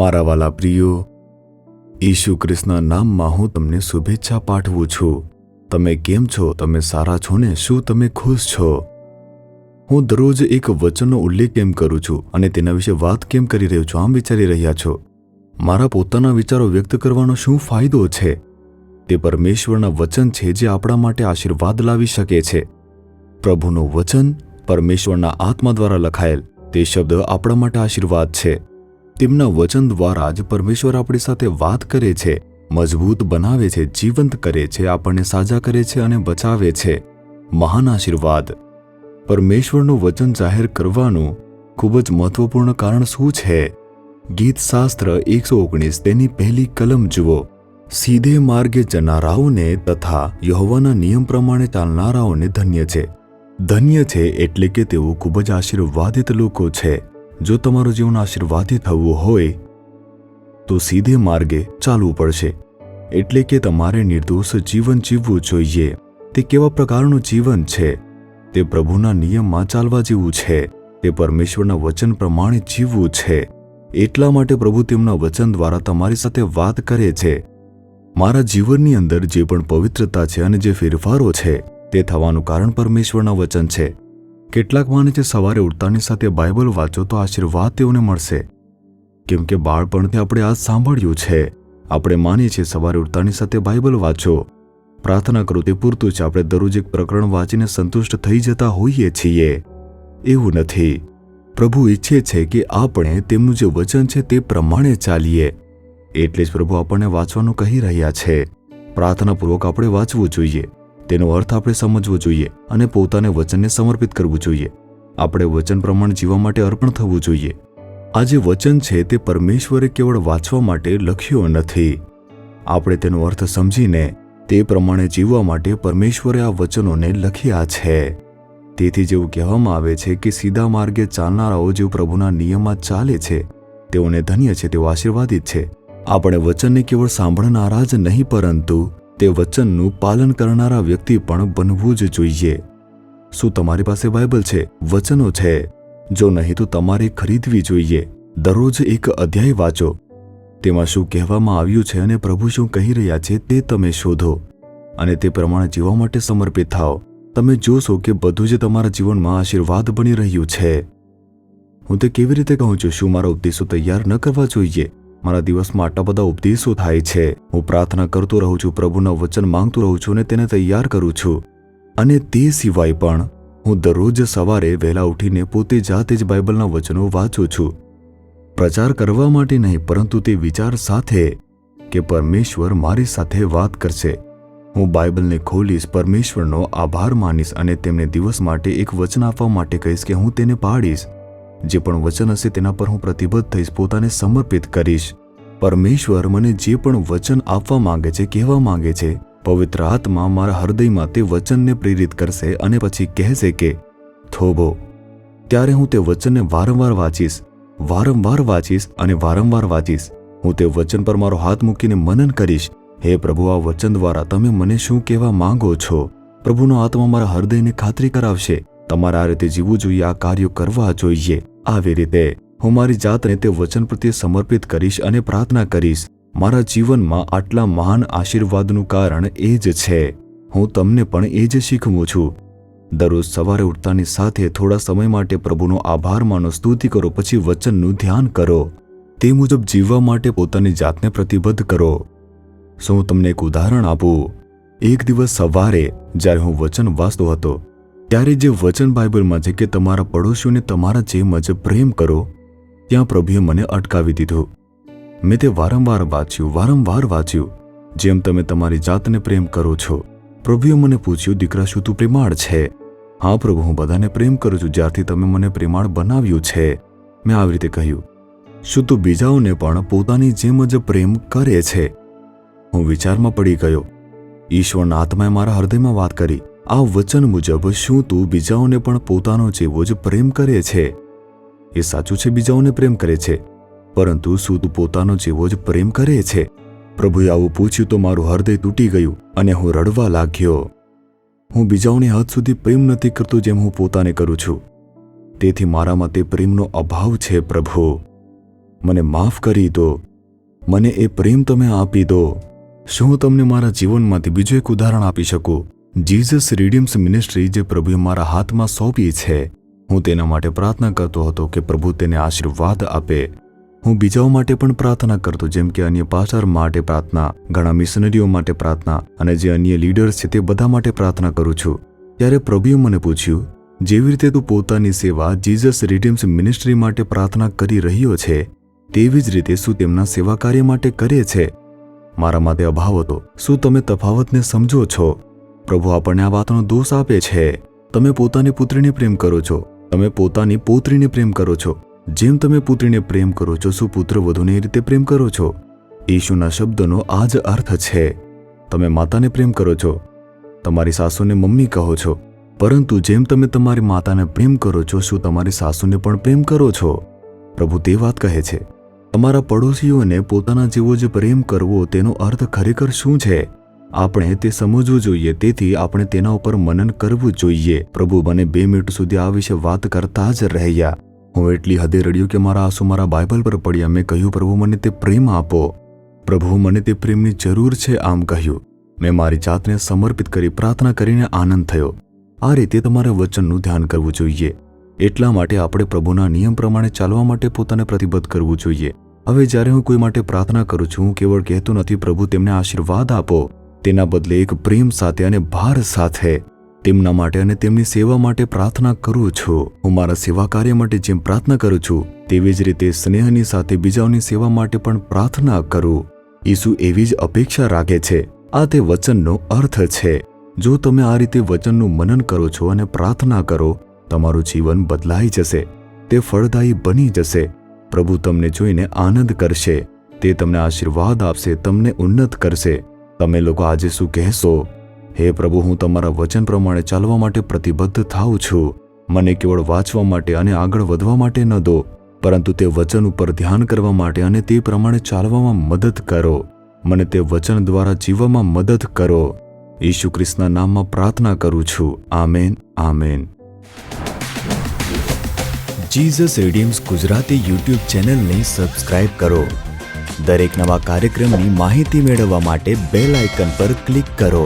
મારા વાલા પ્રિયો, ઈસુ ખ્રિસ્તના નામમાં હું તમને શુભેચ્છા પાઠવું છું. તમે કેમ છો? તમે સારા છો ને? શું તમે ખુશ છો? હું દરરોજ એક વચનનો ઉલ્લેખ કેમ કરું છું અને તેના વિશે વાત કેમ કરી રહ્યો છું, આમ વિચારી રહ્યા છો? મારા પોતાના વિચારો વ્યક્ત કરવાનો શું ફાયદો છે? તે પરમેશ્વરના વચન છે જે આપણા માટે આશીર્વાદ લાવી શકે છે. પ્રભુનું વચન, પરમેશ્વરના આત્મા દ્વારા લખાયેલ તે શબ્દ આપણા માટે આશીર્વાદ છે. તેમના વચન દ્વારા જ પરમેશ્વર આપણી સાથે વાત કરે છે, મજબૂત બનાવે છે, જીવંત કરે છે, આપણને સાજા કરે છે અને બચાવે છે. મહાન આશીર્વાદ. પરમેશ્વરનું વચન જાહેર કરવાનું ખૂબ જ મહત્વપૂર્ણ કારણ શું છે? ગીતશાસ્ત્ર 119 તેની પહેલી કલમ જુઓ. સીધે માર્ગે જનારાઓને તથા યહોવાના નિયમ પ્રમાણે ચાલનારાઓને ધન્ય છે. ધન્ય છે એટલે કે તેઓ ખૂબ જ આશીર્વાદિત લોકો છે. જો તમારું જીવન આશીર્વાદિત થવું હોય તો સીધે માર્ગે ચાલવું પડશે. એટલે કે તમારે નિર્દોષ જીવન જીવવું જોઈએ. તે કેવા પ્રકારનું જીવન છે? તે પ્રભુના નિયમમાં ચાલવા જેવું છે. તે પરમેશ્વરના વચન પ્રમાણે જીવવું છે. એટલા માટે પ્રભુ તેમના વચન દ્વારા તમારી સાથે વાત કરે છે. મારા જીવનની અંદર જે પણ પવિત્રતા છે અને જે ફેરફારો છે તે થવાનું કારણ પરમેશ્વરના વચન છે. કેટલાક માને છે સવારે ઉઠતાની સાથે બાઇબલ વાંચો તો આશીર્વાદ તેઓને મળશે. કેમ કે બાળપણથી આપણે આ સાંભળ્યું છે. આપણે માનીએ છીએ સવારે ઉઠતાની સાથે બાઇબલ વાંચો, પ્રાર્થના કરો તે પૂરતું છે. આપણે દરરોજ એક પ્રકરણ વાંચીને સંતુષ્ટ થઈ જતા હોઈએ છીએ. એવું નથી. પ્રભુ ઈચ્છે છે કે આપણે તેમનું જે વચન છે તે પ્રમાણે ચાલીએ. એટલે જ પ્રભુ આપણને વાંચવાનું કહી રહ્યા છે. પ્રાર્થનાપૂર્વક આપણે વાંચવું જોઈએ, તેનો અર્થ આપણે સમજવો જોઈએ અને પોતાને વચનને સમર્પિત કરવું જોઈએ. આપણે વચન પ્રમાણે જીવવા માટે અર્પણ થવું જોઈએ. આ જે વચન છે તે પરમેશ્વરે કેવળ વાંચવા માટે લખ્યો નથી. આપણે તેનો અર્થ સમજીને તે પ્રમાણે જીવવા માટે પરમેશ્વરે આ વચનોને લખ્યા છે. તેથી જેવું કહેવામાં આવે છે કે સીધા માર્ગે ચાલનારાઓ જેઓ પ્રભુના નિયમમાં ચાલે છે તેઓને ધન્ય છે, તેઓ આશીર્વાદિત છે. આપણે વચનને કેવળ સાંભળનારા જ નહીં પરંતુ તે વચનનું પાલન કરનારા વ્યક્તિ પણ બનવું જ જોઈએ. શું તમારી પાસે બાઇબલ છે, વચનો છે? જો નહીં તો તમારે ખરીદવી જોઈએ. દરરોજ એક અધ્યાય વાંચો. તેમાં શું કહેવામાં આવ્યું છે અને પ્રભુ શું કહી રહ્યા છે તે તમે શોધો અને તે પ્રમાણે જીવવા માટે સમર્પિત થાઓ. તમે જોશો કે બધું જ તમારા જીવનમાં આશીર્વાદ બની રહ્યું છે. હું તે કેવી રીતે કહું છું? શું મારા ઉપદેશો તૈયાર ન કરવા જોઈએ? મારા દિવસમાં આટલા બધા ઉપદેશો થાય છે. હું પ્રાર્થના કરતો રહું છું, પ્રભુના વચન માંગતો રહું છું અને તેને તૈયાર કરું છું. અને તે સિવાય પણ હું દરરોજ સવારે વહેલા ઉઠીને પોતે જાતે જ બાઇબલના વચનો વાંચું છું. પ્રચાર કરવા માટે નહીં, પરંતુ તે વિચાર સાથે કે પરમેશ્વર મારી સાથે વાત કરશે. હું બાઇબલને ખોલીશ, પરમેશ્વરનો આભાર માનીશ અને તેમને દિવસ માટે એક વચન આપવા માટે કહીશ કે હું તેને પાડીશ. જે પણ વચન હશે તેના પર હું પ્રતિબદ્ધ થઈશ, પોતાને સમર્પિત કરીશ. પરમેશ્વર મને જે પણ વચન આપવા માંગે છે, કહેવા માંગે છે, પવિત્ર આત્મા મારા હૃદયમાં તે વચનને પ્રેરિત કરશે અને પછી કહેશે કે થોભો. ત્યારે હું તે વચનને વારંવાર વાંચીશ અને વારંવાર વાંચીશ. હું તે વચન પર મારો હાથ મૂકીને મનન કરીશ. હે પ્રભુ, આ વચન દ્વારા તમે મને શું કહેવા માંગો છો? પ્રભુનો આત્મા મારા હૃદયને ખાતરી કરાવશે. તમારે આ રીતે જીવવું જોઈએ, આ કાર્યો કરવા જોઈએ. આવી રીતે હું મારી જાતને તે વચન પ્રત્યે સમર્પિત કરીશ અને પ્રાર્થના કરીશ. મારા જીવનમાં આટલા મહાન આશીર્વાદનું કારણ એ જ છે. હું તમને પણ એ જ શીખવું છું. દરરોજ સવારે ઉઠતાની સાથે થોડા સમય માટે પ્રભુનો આભાર માનો, સ્તુતિ કરો, પછી વચનનું ધ્યાન કરો. તે મુજબ જીવવા માટે પોતાની જાતને પ્રતિબદ્ધ કરો. શું હું તમને એક ઉદાહરણ આપું? એક દિવસ સવારે જ્યારે હું વચન વાંચતો હતો ત્યારે જે વચન બાઇબલમાં છે કે તમારા પડોશીઓને તમારા જેમ જ પ્રેમ કરો, ત્યાં પ્રભુએ મને અટકાવી દીધું. મેં તે વારંવાર વાંચ્યું. જેમ તમે તમારી જાતને પ્રેમ કરો છો. પ્રભુએ મને પૂછ્યું, દીકરા, શું તું પ્રેમાળ છે? હા પ્રભુ, હું બધાને પ્રેમ કરું છું, જ્યારથી તમે મને પ્રેમાળ બનાવ્યું છે. મેં આવી રીતે કહ્યું. શું તું બીજાઓને પણ પોતાની જેમ જ પ્રેમ કરે છે? હું વિચારમાં પડી ગયો. ઈશ્વરના આત્માએ મારા હૃદયમાં વાત કરી. આ વચન મુજબ શું તું બીજાઓને પણ પોતાનો જેવો જ પ્રેમ કરે છે? એ સાચું છે, બીજાઓને પ્રેમ કરે છે, પરંતુ શું તું પોતાનો જેવો જ પ્રેમ કરે છે? પ્રભુએ આવું પૂછ્યું તો મારું હૃદય તૂટી ગયું અને હું રડવા લાગ્યો. હું બીજાઓને હદ સુધી પ્રેમ નથી કરતો જેમ હું પોતાને કરું છું. તેથી મારામાં તે પ્રેમનો અભાવ છે પ્રભુ. મને માફ કરી દો, મને એ પ્રેમ તમે આપી દો. શું હું તમને મારા જીવનમાંથી બીજું એક ઉદાહરણ આપી શકું? જીસસ રિડીમ્સ મિનિસ્ટ્રી જે પ્રભુએ મારા હાથમાં સોંપી છે, હું તેના માટે પ્રાર્થના કરતો હતો કે પ્રભુ તેને આશીર્વાદ આપે. હું બીજાઓ માટે પણ પ્રાર્થના કરતો, જેમ કે અન્ય પાસ્ટર માટે પ્રાર્થના, ઘણા મિશનરીઓ માટે પ્રાર્થના અને જે અન્ય લીડર્સ છે તે બધા માટે પ્રાર્થના કરું છું. ત્યારે પ્રભુએ મને પૂછ્યું, જેવી રીતે તું પોતાની સેવા જીસસ રિડીમ્સ મિનિસ્ટ્રી માટે પ્રાર્થના કરી રહ્યો છે, તેવી જ રીતે શું તેમના સેવા કાર્ય માટે કરે છે? મારા માટે અભાવ હતો. શું તમે તફાવતને સમજો છો? પ્રભુ આપણને આ વાતનો દોષ આપે છે. તમે પોતાની પુત્રીને પ્રેમ કરો છો, તમે પોતાની પૌત્રીને પ્રેમ કરો છો. જેમ તમે પુત્રીને પ્રેમ કરો છો, શું પુત્ર વધુને એ રીતે પ્રેમ કરો છો? ઈશુના શબ્દનો આ જ અર્થ છે. તમે માતાને પ્રેમ કરો છો, તમારી સાસુને મમ્મી કહો છો, પરંતુ જેમ તમે તમારી માતાને પ્રેમ કરો છો, શું તમારી સાસુને પણ પ્રેમ કરો છો? પ્રભુ તે વાત કહે છે. તમારા પડોશીઓને પોતાના જેવો જ પ્રેમ કરવો, તેનો અર્થ ખરેખર શું છે? આપણે તે સમજવું જોઈએ. તેથી આપણે તેના ઉપર મનન કરવું જોઈએ. પ્રભુ મને 2 મિનિટ સુધી આ વિશે વાત કરતા જ રહ્યા. હું એટલી હદે રડ્યો કે મારા આંસુ મારા બાઇબલ પર પડ્યા. મેં કહ્યું, પ્રભુ મને તે પ્રેમ આપો, પ્રભુ મને તે પ્રેમની જરૂર છે. આમ કહ્યું. મેં મારી જાતને સમર્પિત કરી, પ્રાર્થના કરીને આનંદ થયો. આ રીતે તમારે વચનનું ધ્યાન કરવું જોઈએ. એટલા માટે આપણે પ્રભુના નિયમ પ્રમાણે ચાલવા માટે પોતાને પ્રતિબદ્ધ કરવું જોઈએ. હવે જ્યારે હું કોઈ માટે પ્રાર્થના કરું છું, હું કેવળ કહેતો નથી પ્રભુ તેમને આશીર્વાદ આપો. તેના બદલે એક પ્રેમ સાથે અને ભાર સાથે તેમના માટે અને તેમની સેવા માટે પ્રાર્થના કરું છું. હું મારા સેવા કાર્ય માટે જેમ પ્રાર્થના કરું છું, તેવી જ રીતે સ્નેહની સાથે બીજાઓની સેવા માટે પણ પ્રાર્થના કરું. ઈસુ એવી જ અપેક્ષા રાખે છે. આ તે વચનનો અર્થ છે. જો તમે આ રીતે વચનનું મનન કરો છો અને પ્રાર્થના કરો, તમારું જીવન બદલાઈ જશે. તે ફળદાયી બની જશે. પ્રભુ તમને જોઈને આનંદ કરશે. તે તમને આશીર્વાદ આપશે, તમને ઉન્નત કરશે. તમે લોકો આજે શું કહેશો? હે પ્રભુ, હું તમારા વચન પ્રમાણે ચાલવા માટે પ્રતિબદ્ધ થાઉં છું. મને કેવળ વાંચવા માટે અને આગળ વધવા માટે ન દો, પરંતુ તે વચન ઉપર ધ્યાન કરવા માટે અને તે પ્રમાણે ચાલવામાં મદદ કરો. મને તે વચન દ્વારા જીવવામાં મદદ કરો. ઈસુ ખ્રિસ્તના નામમાં પ્રાર્થના કરું છું. Amen, amen. Jesus redeems Gujarati YouTube ચેનલને સબસ્ક્રાઇબ કરો. દરેક નવા કાર્યક્રમની માહિતી મેળવવા માટે બેલ આઇકન પર ક્લિક કરો.